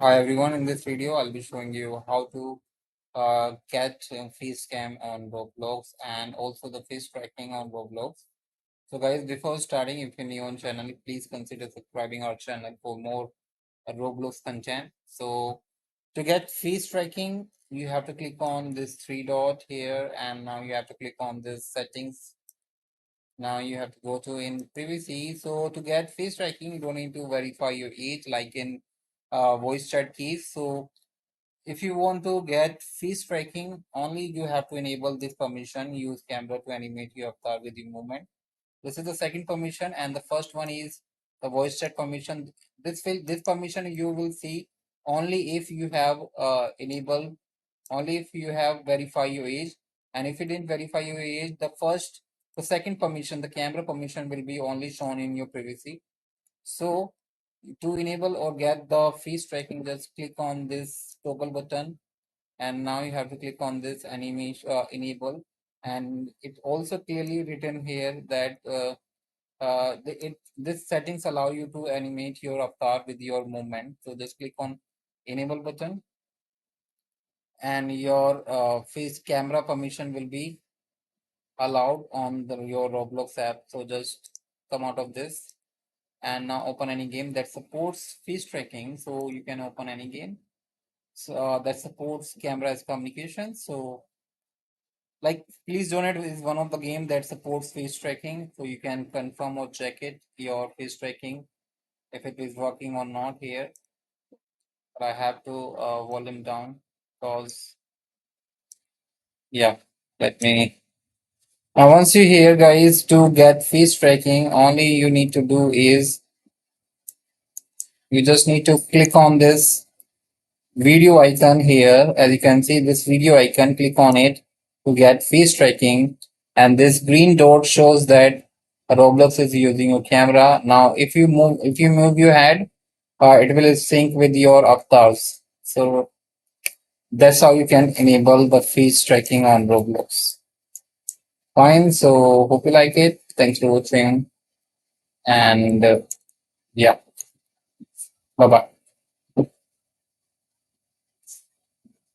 Hi everyone, in this video I'll be showing you how to get face cam on Roblox and also the face tracking on Roblox. So guys, before starting, if you're new on channel, please consider subscribing our channel for more Roblox content. So to get face tracking, you have to click on this three dot here, and now you have to click on this settings. Now you have to go to in privacy. So to get face tracking, you don't need to verify your age like in voice chat keys. So if you want to get face tracking, only you have to enable this permission, use camera to animate your avatar with the movement. This is the second permission, and the first one is the voice chat permission. This permission you will see only if you have enabled, only if you have verify your age. And if you didn't verify your age, the second permission, the camera permission will be only shown in your privacy. So to enable or get the face tracking, just click on this toggle button, and now you have to click on this animation enable, and it also clearly written here that this settings allow you to animate your avatar with your movement. So just click on enable button, and your face camera permission will be allowed on your Roblox app. So just come out of this and now open any game that supports face tracking. So you can open any game that supports camera as communication. So like Please Donate is one of the game that supports face tracking. So you can confirm or check it your face tracking if it is working or not here. But I have to volume down because yeah. Let me Now once you hear guys, to get face tracking, only you need to do is you just need to click on this video icon here. As you can see, this video icon, click on it to get face tracking, and this green dot shows that Roblox is using your camera. Now if you move your head, it will sync with your avatars. So that's how you can enable the face tracking on Roblox. Fine, so hope you like it. Thanks for watching, and yeah, bye bye.